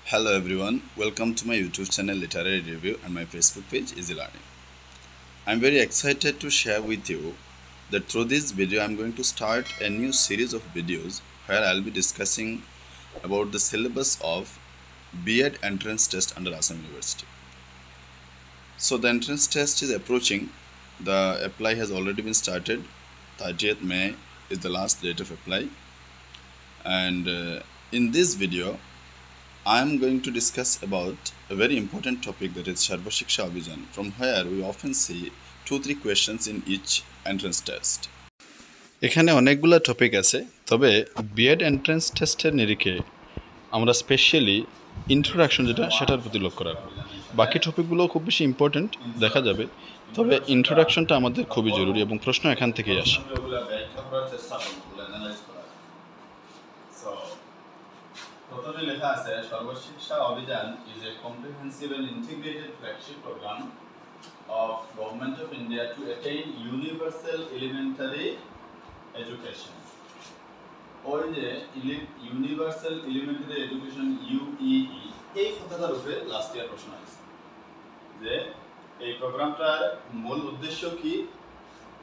Hello everyone, welcome to my YouTube channel Literary Review and my Facebook page Easy Learning. I'm very excited to share with you that through this video I'm going to start a new series of videos where I'll be discussing about the syllabus of B.Ed entrance test under Assam University. So the entrance test is approaching. The apply has already been started. 30th May is the last date of apply. And in this video I am going to discuss about a very important topic, that is Sarva Shiksha Abhijan, from where we often see 2-3 questions in each entrance test. এখানে অনেকগুলো topic আছে, তবে B Ed entrance টেস্টের নিরিখে আমরা specially introduction যেটা সেটার প্রতি লক্ষ্য রাখব। বাকি টপিকগুলো খুব বেশি ইম্পর্টেন্ট দেখা যাবে, তবে ইন্ট্রোডাকশনটা আমাদের খুবই জরুরি এবং প্রশ্ন এখান থেকেই আসে। প্রথমে লেখা আছে Sarva Shiksha Abhiyan is a comprehensive and integrated flagship program of Government of India to attain universal elementary education. ওই যে ইউনিভার্সাল এলিমেন্টারি এডুকেশন ইউইই এই কথাটার উপরে লাস্ট ইয়ার প্রশ্ন আছে যে এই প্রোগ্রামটার মূল উদ্দেশ্য কি।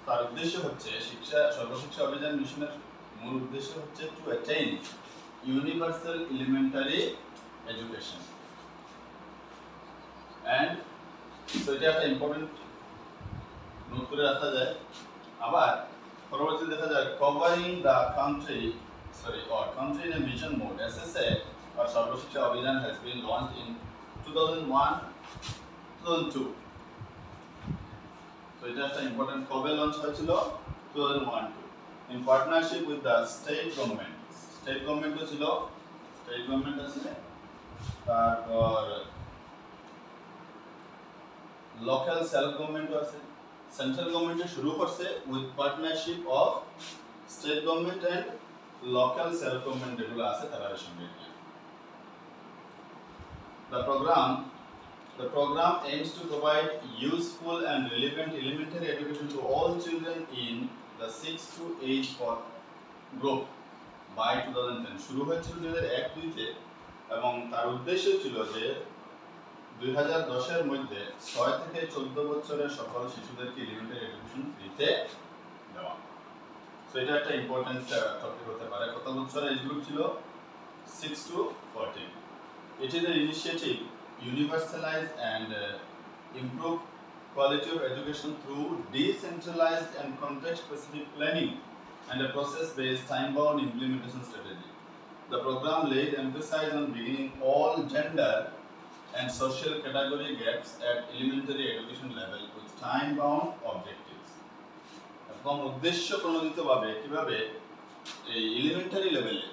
তার উদ্দেশ্য হচ্ছে সর্বশিক্ষা অভিযান মিশনের মূল উদ্দেশ্য হচ্ছে to attain universal elementary education, and so এটা একটা ইম্পর্টেন্ট নোট করে রাখা যায়। আবার পরবর্তীতে দেখা যায় covering the country in a mission mode, SSA or Sarva Shiksha Abhiyan has been launched in 2001-2002. so এটা একটা ইম্পর্টেন্ট কবে লঞ্চ হয়েছিল 2001 in partnership with the state government. State গভর্নমেন্টও ছিল, স্টেট গভর্নমেন্ট আছে, তারপর লোকাল সেলফ গভর্নমেন্টও আছে। সেন্ট্রাল গভর্নমেন্টে শুরু করছে with partnership of state government and local self government যেগুলো আছে তাদের সঙ্গে। The program aims to provide useful and relevant elementary education to all children in the 6 to 8 group by 2010 শুরু হয়েছিল 2001-2 এবং তার উদ্দেশ্য ছিল যে 2010 এর মধ্যে 6 থেকে 14 বছরের সকল শিশুদেরকে এলিমেন্টারি এডুকেশন ফ্রিতে দেওয়া। সো এটা একটা ইম্পর্টেন্ট টপিক হতে পারে। কত বছরের এজ গ্রুপ ছিল 6 to 14। It is an initiative universalize and improve quality of education through decentralized and context specific planning and a process-based, time-bound implementation strategy. The program lays emphasis on beginning all gender and social category gaps at elementary education level with time-bound objectives. এবং উদ্দেশ্য প্রণোদিতভাবে কিভাবে এই elementary লেভেলে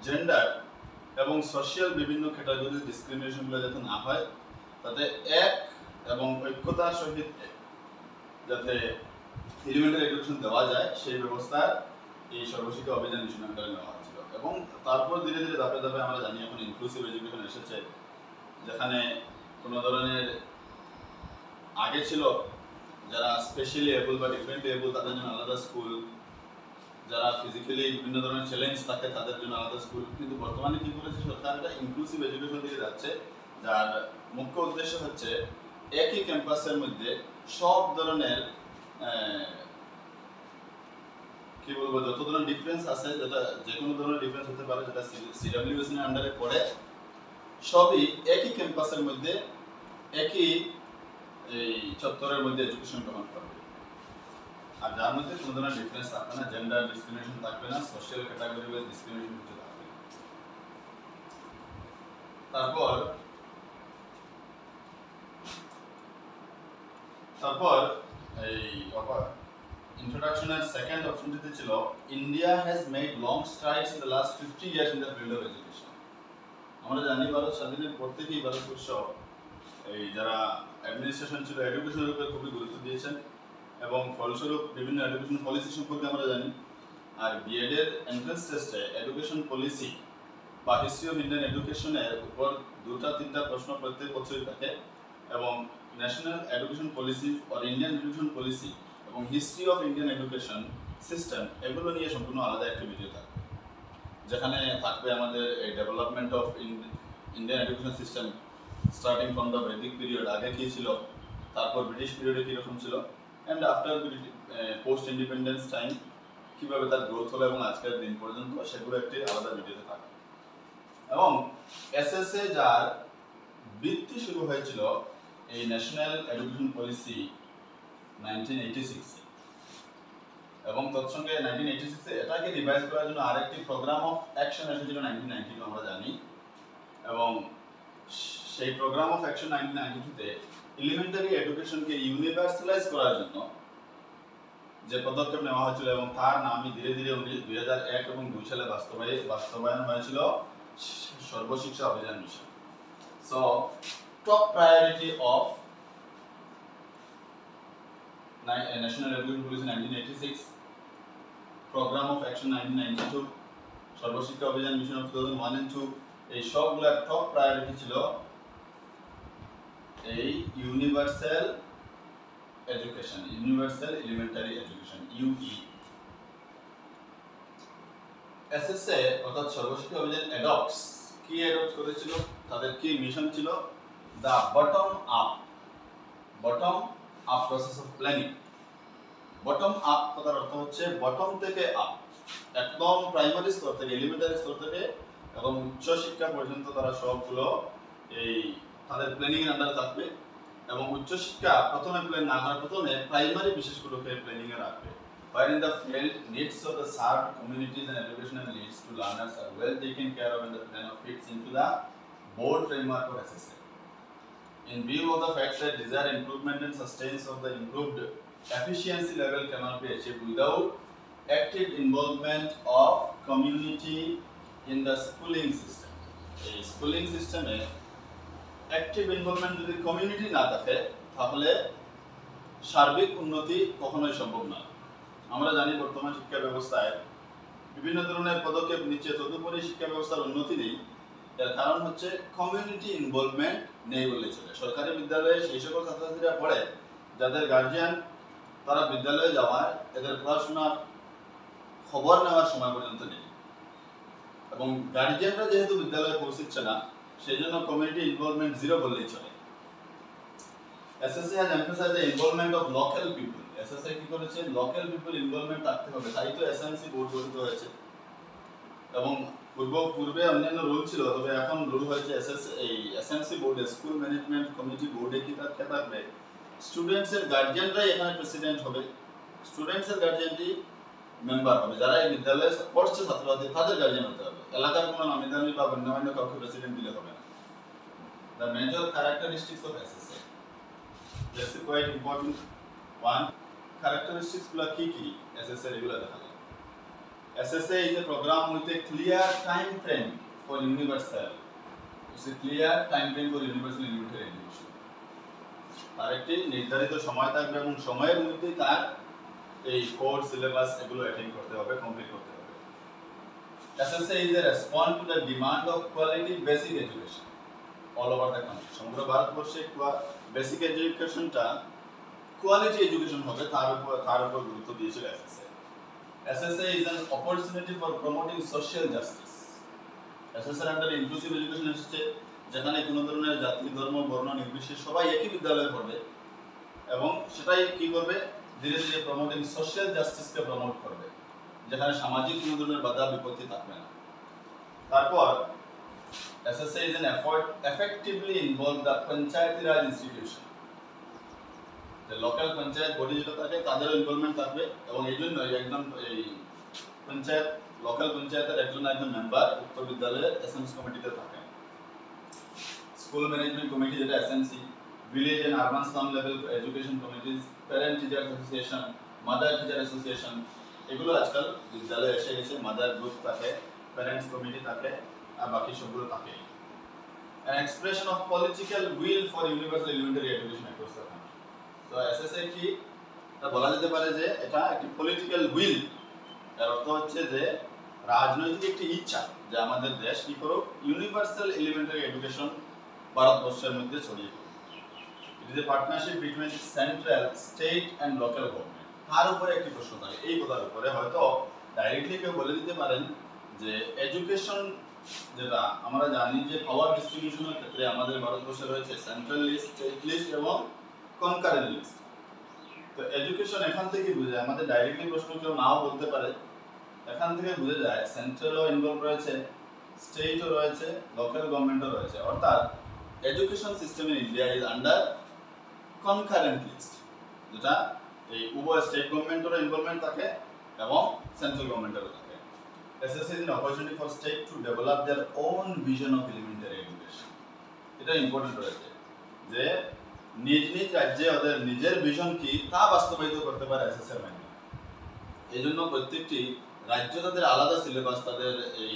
gender এবং social বিভিন্ন category ডিসক্রিমিনেশনগুলো যাতে না হয়, তাতে এক এবং ঐক্যতার সহিত যাতে এলিমেন্টারি এডুকেশন দেওয়া যায় সেই ব্যবস্থার এই সর্বশিক্ষা অভিযান মিশন আন্ডারে নেওয়া হয়েছিল। এবং তারপর ধীরে ধীরে ধাপে ধাপে আমরা জানি এখন ইনক্লুসিভ এডুকেশন এসেছে, যেখানে কোনো ধরনের আগে ছিল যারা স্পেশালি এবল বা ডিফারেন্টলি এবল তাদের জন্য আলাদা স্কুল, যারা ফিজিক্যালি বিভিন্ন ধরনের চ্যালেঞ্জ থাকে তাদের জন্য আলাদা স্কুল, কিন্তু বর্তমানে কি করেছে সরকার, একটা ইনক্লুসিভ এডুকেশন দিকে যাচ্ছে, যার মুখ্য উদ্দেশ্য হচ্ছে একই ক্যাম্পাসের মধ্যে সব ধরনের কি বলবো যত ধরনের ডিফারেন্স আছে, যেটা যে কোনো ধরনের ডিফারেন্স হতে পারে, যেটা সিডব্লিউএস এর আন্ডারে পড়ে, সবই একই ক্যাম্পাসের মধ্যে একই এই চত্বরের মধ্যে এডুকেশন গ্রহণ করবে। আর যার মধ্যে কোনো ধরনের ডিফারেন্স থাকবে না, জেন্ডার ডিসক্রিমিনেশন থাকবে না, সোশ্যাল ক্যাটাগরি ওয়াইজ ডিসক্রিমিনেশন কিছু থাকবে না। তারপর এই ইন্ট্রোডাকশনের সেকেন্ড অপশনটিতে ছিল India has made long strides in the last 50 years in the field of education. আমরা জানি ভারত স্বাধীনের পর থেকেই ভারতবর্ষ এই যারা অ্যাডমিনিস্ট্রেশন ছিল এডুকেশনের উপরে খুবই গুরুত্ব দিয়েছেন এবং ফলস্বরূপ বিভিন্ন এডুকেশন পলিসি সম্পর্কে আমরা জানি। আর বিএড এর এন্ট্রান্স টেস্টে এডুকেশন পলিসি বা হিস্ট্রি অফ ইন্ডিয়ান এডুকেশনের উপর 2-3টা প্রশ্ন প্রত্যেক বছরই থাকে, এবং national education policy or Indian education policy এবং history of Indian education system এগুলো নিয়ে সম্পূর্ণ আলাদা একটা ভিডিও থাকবে, যেখানে থাকবে আমাদের এই development of Indian education system starting from the বৈদিক পিরিয়ড, আগে কী ছিল, তারপর ব্রিটিশ পিরিয়ডে কীরকম ছিল, and after post independence time কীভাবে তার গ্রোথ হলো এবং আজকের দিন পর্যন্ত, সেগুলো একটি আলাদা ভিডিওতে থাকে। এবং এসএসএ যার বৃত্তি শুরু হয়েছিল এই ন্যাশনাল এডুকেশন পলিসি 1986 এবং তৎসঙ্গে 1986 এটাকে রিভাইজ করার জন্য আরেকটি প্রোগ্রাম অফ অ্যাকশন এসেছিল 1992 আমরা জানি। এবং সেই প্রোগ্রাম অফ অ্যাকশন 1992 এলিমেন্টারি এডুকেশনকে ইউনিভার্সালাইজ করার জন্য যে পদক্ষেপ নেওয়া হয়েছিল এবং তার নামই ধীরে ধীরে 2001 এবং 2 সালে বাস্তবায়ন হয়েছিল Sarva Shiksha Abhiyan mission. So top priority of national education policy 1986, programme of action 1992, Sarva Shiksha Abhiyan mission of 2001 and 2, এই সবগুলোর টপ প্রায়োরিটি ছিল এই universal education, universal elementary education, UE. SSA অর্থাৎ সর্বশিক্ষা অভিযান অ্যাডপ্টস কি অ্যাডপ্ট করেছিল, তাদের কি মিশন ছিল, the bottom up process of planning. Bottom up কথার অর্থ হচ্ছে বটম থেকে আপ, একদম প্রাইমারি স্তর থেকে, এলিমেন্টারি স্তর থেকে এবং উচ্চ শিক্ষা পর্যন্ত তারা সবগুলো এই তাদের প্ল্যানিং এর আন্ডারে থাকবে। এবং উচ্চ শিক্ষা প্রথমে প্ল্যান না করার প্রথমে প্রাইমারি বিশেষগুলোকে প্ল্যানিং এ রাখবে। While in the field, needs of the served communities and educational needs to learners are well taken care of, and the plan of fits into the board framework of SSA. In view of the fact that desired improvement and sustenance of the improved efficiency level cannot be achieved without active involvement of community in the schooling system. এই schooling সিস্টেমে active involvement যদি community না থাকে তাহলে সার্বিক উন্নতি কখনোই সম্ভব না। আমরা জানি বর্তমান শিক্ষা ব্যবস্থায় বিভিন্ন ধরনের পদক্ষেপ নিচ্ছে, তদুপরি শিক্ষা ব্যবস্থার উন্নতি নেই। এর কারণ হচ্ছে কমিউনিটি ইনভলভমেন্ট নেই বললেই চলে। সরকারি বিদ্যালয়ে সেই সকল ছাত্রছাত্রীরা পড়ে যাদের গার্জিয়ান তারা বিদ্যালয়ে যাওয়ায় এদের পড়াশোনার খবর নেওয়ার সময় পর্যন্ত নেই, এবং গার্জিয়ানরা যেহেতু বিদ্যালয়ে পৌঁছচ্ছে না সেই জন্য কমিউনিটি ইনভলভমেন্ট জিরো বললেই চলে। SSA has emphasized the involvement of local people. SSA কি করেছে, লোকাল পিপল ইনভলভমেন্ট থাকতে হবে, তাই তো এসএমসি বোর্ড গঠিত হয়েছে। এবং পূর্বে অন্যান্য রুল ছিল, তবে এখন রুল হয়েছে এসএমসি বোর্ডে, স্কুল ম্যানেজমেন্ট কমিটি বোর্ডে কি থাকবে, স্টুডেন্টস এর গার্জিয়ানরাই এখানে প্রেসিডেন্ট হবে, স্টুডেন্টস এর গার্জিয়ানই মেম্বার হবে, যারা এই বিদ্যালয়ে পড়ছে ছাত্রছাত্রী তাদের গার্জিয়ান হতে হবে, এলাকার কোনো নামি দামি বা অন্য কাউকে প্রেসিডেন্ট দিলে হবে না। The major characteristics of SSA, that's a quite important one. Characteristics গুলো কি কি SSA এগুলো দেখা যায়। SSA is a program with a clear time frame for universal. It's a clear time frame for universal elementary education. আর একটি নির্ধারিত সময় থাকবে এবং সময়ের মধ্যে তার এই কোর্স সিলেবাস এগুলো অ্যাটেন্ড করতে হবে, কমপ্লিট করতে হবে। SSA is a response to the demand of quality basic education all over the country. সমগ্র ভারতবর্ষে বেসিক এডুকেশনটা কোয়ালিটি এডুকেশন হবে তার উপর গুরুত্ব দিয়েছিল SSA. SSA is an opportunity for promoting social justice. SSA এর আন্ডারে ইনক্লুসিভ এডুকেশন এসেছে, যেখানে কোনো ধরনের জাতি ধর্ম বর্ণ নির্বিশেষে সবাই একই বিদ্যালয়ে পড়বে এবং সেটাই কি করবে, ধীরে ধীরে প্রমোটিং সোশ্যাল জাস্টিসকে প্রমোট করবে, যেখানে সামাজিক কোনো ধরনের বাধা বিপত্তি থাকবে না। তারপর SSA is an effort effectively involve the Panchayati Raj institution. The local panchayat body যেটা থাকে তাদের ইনভলভমেন্ট থাকবে এবং এই জন্য একজন এই পঞ্চায়েত লোকাল পঞ্চায়েতের একজন মেম্বার উক্ত বিদ্যালয়ের এসএমসি কমিটিতে থাকে। স্কুল ম্যানেজমেন্ট কমিটি যেটা SMC, village and urban slum level education committees, parent teacher association, mother teacher association, এগুলো আজকাল বিদ্যালয়ে এসে গেছে। মাদার গ্রুপ থাকে, প্যারেন্টস কমিটি থাকে, আর বাকি সবগুলো থাকে। An expression of political will for universal elementary education across the country. So SSA কি তা বলা যেতে পারে যে এটা একটি পলিটিক্যাল উইল, এর অর্থ হচ্ছে যে রাজনৈতিক একটি ইচ্ছা যে আমাদের দেশ কি করুক, ইউনিভার্সাল এলিমেন্টারি এডুকেশন ভারতবর্ষের মধ্যে ছড়িয়ে পড়ুক। It is a partnership between central, state and local government. তার উপরে একটি প্রশ্ন থাকে, এই কথার উপরে হয়তো ডাইরেক্টলি কেউ বলে দিতে পারেন যে এডুকেশন যেটা আমরা জানি যে পাওয়ার ডিস্ট্রিবিউশনের ক্ষেত্রে আমাদের ভারতবর্ষে রয়েছে সেন্ট্রাল লিস্ট, স্টেট লিস্ট এবং কনকারেন্ট লিস্ট। তো এডুকেশন এখান থেকে বুঝে যায়, আমাদের ডাইরেক্টলি প্রশ্ন কেউ নাও বলতে পারে, এখান থেকে বুঝে যায় সেন্ট্রালও ইনভলভ রয়েছে, স্টেটও রয়েছে, লোকাল গভর্নমেন্টও রয়েছে, অর্থাৎ education system in India is under concurrent list, যেটা এই উভয় স্টেট গভর্নমেন্টেরও ইনভলভমেন্ট থাকে এবং সেন্ট্রাল গভর্নমেন্টেরও থাকে। SSC is an opportunity for state to develop their own vision of elementary education. এটা ইম্পর্টেন্ট রয়েছে যে নিজ নিজ রাজ্যে ওদের নিজের ভিশন কি তা বাস্তবায়িত করতে পারে SSC এর মাধ্যমে। এই জন্য প্রত্যেকটি রাজ্য তাদের আলাদা সিলেবাস, তাদের এই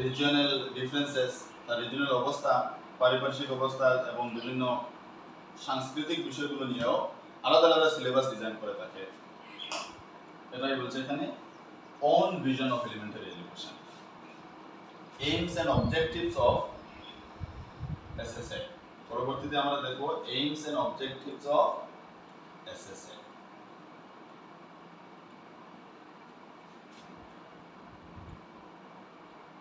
রিজিওনাল ডিফারেন্সেস, তার রিজিওনাল অবস্থা, পারিপার্শ্বিক অবস্থা এবং বিভিন্ন সাংস্কৃতিক বিষয়গুলো নিয়েও আলাদা আলাদা সিলেবাস ডিজাইন করে থাকে। এটাই বলছে এখানে own vision of elementary education, aims and objectives of SSA. পরবর্তীতে আমরা দেখব aims and objectives of SSA।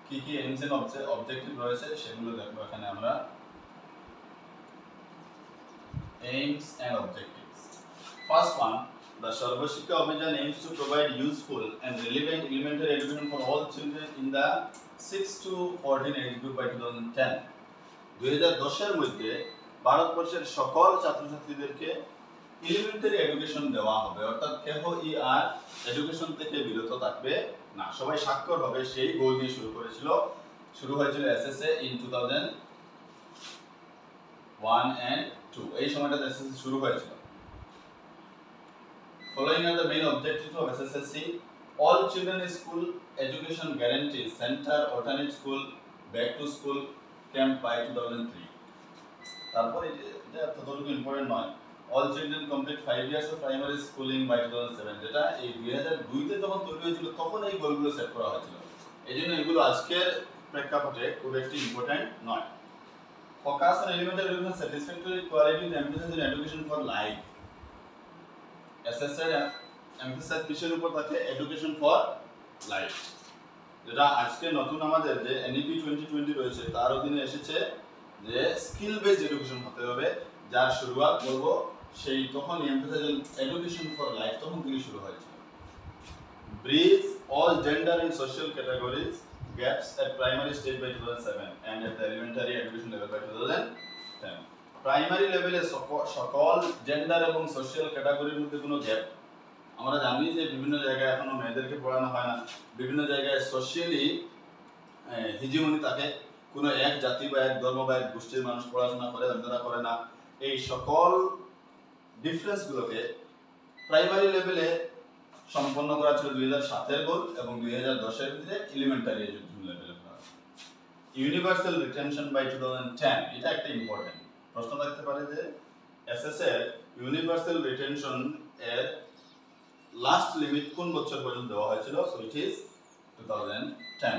কি কি aims and objective রয়েছে সেগুলো দেখব এখানে আমরা। aims and objectives, first one, the Sarva Shiksha Abhiyan aims to provide useful and relevant elementary education for all children in the 6 to 14 age group by 2010. 2010 এর মধ্যে ভারতবর্ষের সকল ছাত্রছাত্রীদেরকে এলিমেন্টারি এডুকেশন দেওয়া হবে, অর্থাৎ কেহ আর এডুকেশন থেকে বিরত থাকবে না, সবাই স্বাক্ষর হবে, সেই গোল নিয়ে শুরু হয়েছিল SSA in 2001 and 2। এই সময়টাতে SSA শুরু হয়েছিল। Following are the main objectives of SSSC: all children in school education guarantees, center, alternate school, back to school camp by 2003। তারপর এটা ততটুকু ইম্পর্টেন্ট নয়, all children complete 5 years of primary schooling by 2007, যেটা এই 2002 তে যখন তৈরি হয়েছিল তখন এই গোলগুলো সেট করা হয়েছিল, এইজন্য এগুলো আজকের প্রেক্ষাপটে খুব একটি ইম্পর্টেন্ট নয়। Focus on elementary education satisfactory quality with emphasis on education for life। SSA emphasise কিসের উপর থাকে? এডুকেশন ফর লাইফ, যেটা আজকে নতুন আমাদের যে NEP 2020 রয়েছে তার অধীনে এসেছে যে স্কিল বেসড এডুকেশন হতে হবে, যার শুরুয়াত করব সেই তখন এমফাসাইজ এডুকেশন ফর লাইফ তখন থেকে শুরু হয়েছে। Bridge all gender and social categories gaps at primary stage by 2007 and at the elementary education level by 2010। Primary লেভেলে সকল জেন্ডার এবং সোশ্যাল ক্যাটাগরির মধ্যে কোনো গ্যাপ, আমরা জানি যে বিভিন্ন জায়গায় এখনো মেয়েদেরকে পড়ানো হয় না, বিভিন্ন জায়গায় সোশ্যালি হিজিমনি থাকে, কোনো এক জাতি বা এক ধর্ম বা এক গোষ্ঠীর মানুষ পড়াশোনা করে, অন্যরা করে না। এই সকল ডিফারেন্সগুলোকে প্রাইমারি লেভেলে সম্পন্ন করা ছিল 2007 এর গোল এবং 2010 এর ভিতরে এলিমেন্টারি এডুকেশন লেভেলে করা। ইউনিভার্সাল রিটেনশন বাই 2010, এটা একটা ইম্পর্টেন্ট প্রশ্ন থাকতে পারে যে SSA এর ইউনিভার্সাল রিটেনশন এর লাস্ট লিমিট কোন বছর পর্যন্ত দেওয়া হয়েছিল? So it is 2010।